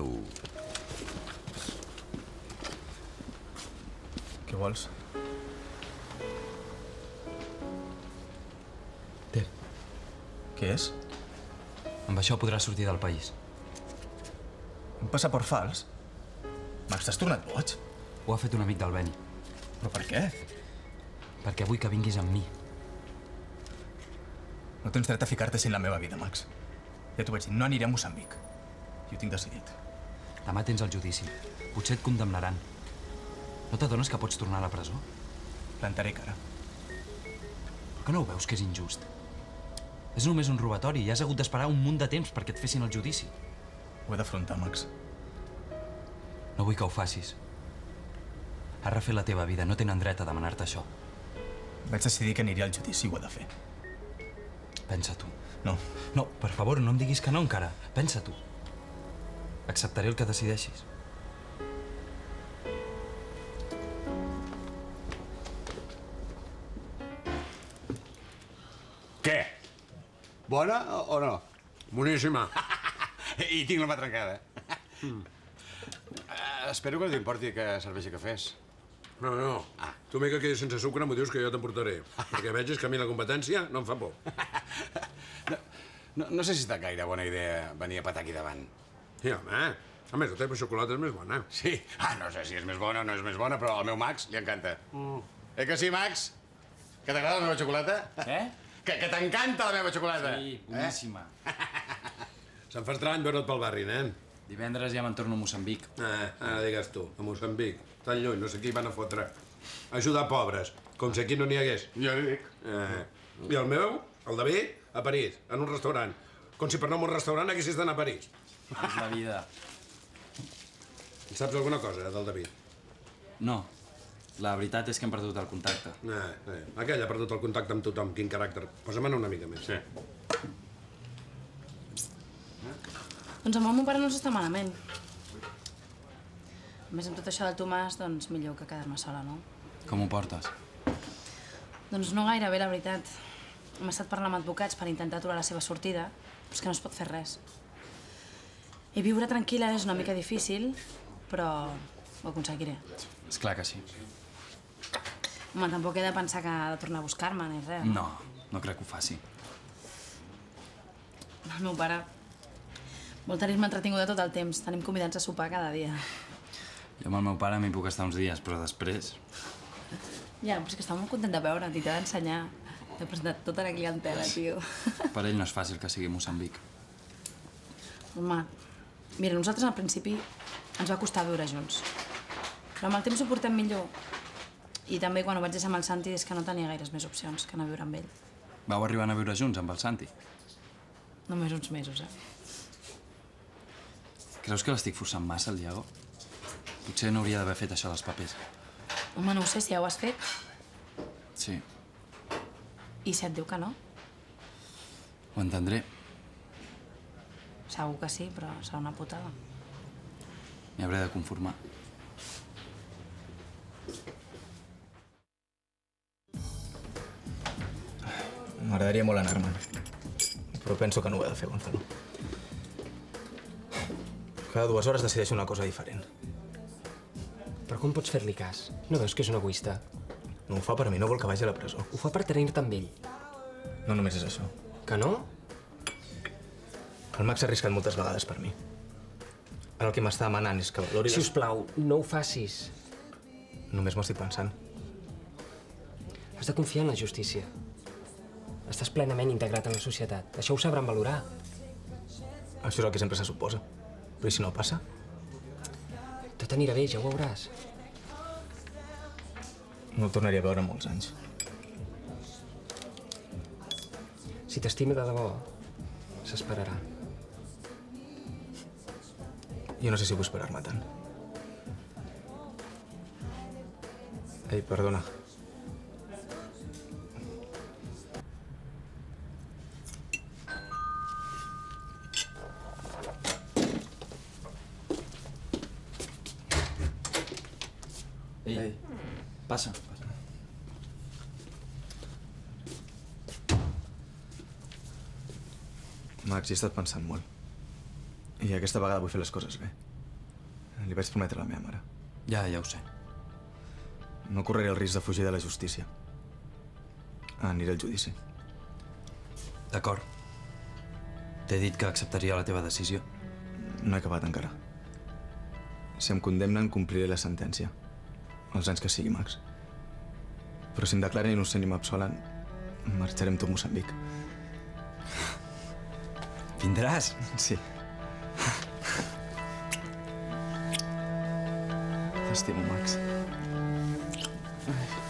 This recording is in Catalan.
1. Què vols? Té. Què és? Amb això podràs sortir del país. Un passaport fals? Max, t'has tornat boig? Ho ha fet un amic del Beni. Però per què? Perquè vull que vinguis amb mi. No tens dret a ficar-te sin la meva vida, Max. Ja t'ho vaig dir, no aniré a Moçambic. I ho tinc decidit. Demà tens el judici. Potser et condemnaran. No t'adones que pots tornar a la presó? Plantaré cara. Que no ho veus que és injust? És només un robatori i has hagut d'esperar un munt de temps perquè et fessin el judici. Ho he d'afrontar, Max. No vull que ho facis. Has refet la teva vida, no tenen dret a demanar-te això. Vaig decidir que aniré al judici i ho he de fer. Pensa-t'ho. No. No, per favor, no em diguis que no encara. Pensa-t'ho. Acceptaré el que decideixis. Què? Bona o no? Boníssima. I tinc la mà trencada. Espero que no t'importi que serveixi cafès. No, no. Tu mica quedis sense sucre, m'ho dius que jo t'emportaré. Perquè vegis que a mi la competència no em fa por. No sé si està gaire bona idea venir a petar aquí davant. Sí, home. A més, la teva xocolata és més bona. Sí? No sé si és més bona o no és més bona, però al meu Max li encanta. Que sí, Max? Que t'agrada la meva xocolata? Que t'encanta la meva xocolata? Sí, boníssima. Se'm fa estrany veure't pel barri, nen. Divendres ja me'n torno a Moçambic. Ara digues tu, a Moçambic. Tan lluny, no sé qui van a fotre. Ajudar pobres, com si aquí no n'hi hagués. Jo li dic. I el meu, el David, a París, en un restaurant. Com si per anar a un restaurant haguessis d'anar a París. És la vida. I saps alguna cosa, del David? No. La veritat és que hem perdut el contacte. Aquell ha perdut el contacte amb tothom. Quin caràcter. Posa-me'n una mica més. Sí. Doncs amb el meu pare no s'està malament. A més, amb tot això del Tomàs, doncs millor que quedar-me sola, no? Com ho portes? Doncs no gaire bé, la veritat. Hem estat parlant amb advocats per intentar aturar la seva sortida, però és que no es pot fer res. I viure tranquil·la és una mica difícil, però ho aconseguiré. És clar que sí. Home, tampoc he de pensar que ha de tornar a buscar-me ni res. No, no crec que ho faci. El meu pare vol tenir-me entretinguda tot el temps. Tenim convidats a sopar cada dia. Jo amb el meu pare m'hi puc estar uns dies, però després... Ja, però és que estava molt content de veure't i t'he d'ensenyar. T'he presentat tota la clientela, tio. Per ell no és fàcil que sigui Moçambic. Home, mira, nosaltres al principi ens va costar viure junts. Però amb el temps ho portem millor. I també quan ho vaig deixar amb el Santi és que no tenia gaires més opcions que anar a viure amb ell. Vau arribar a viure junts amb el Santi? Només uns mesos, Creus que l'estic forçant massa, el Diego? Potser no hauria d'haver fet això dels papers. Home, no ho sé, si ja ho has fet. Sí, I si et diu que no? ho entendré. Segur que sí, però serà una putada. M'hi hauré de conformar. M'agradaria molt anar-me'n. Però penso que no ho he de fer, Gonzalo. Cada 2 hores decideixo una cosa diferent. Però com pots fer-li cas? No veus que és un egoista? No ho fa per mi, no vol que vagi a la presó. Ho fa per tenir-te amb ell. No només és això. Que no? El Max s'ha arriscat moltes vegades per mi. Ara el que m'està demanant és que valori... Sisplau, no ho facis. Només m'ho estic pensant. Has de confiar en la justícia. Estàs plenament integrat en la societat. Això ho sabran valorar. Això és el que sempre se suposa. Però i si no passa? Tot anirà bé, ja ho veuràs. No el tornaria a veure en molts anys. Si t'estima de debò, s'esperarà. Jo no sé si vull esperar-me tant. Ei, perdona. Ei, passa. Max, hi he estat pensant molt. I aquesta vegada vull fer les coses bé. Li vaig prometre a la meva mare. Ja ho sé. No correré el risc de fugir de la justícia. Aniré al judici. D'acord. T'he dit que acceptaria la teva decisió. No he acabat encara. Si em condemnen, compliré la sentència. Els anys que sigui, Max. Però si em declaren innocent i m'absolen, marxaré amb tu a Moçambic. Vindràs? Sí. T'estimo, Max. Ai.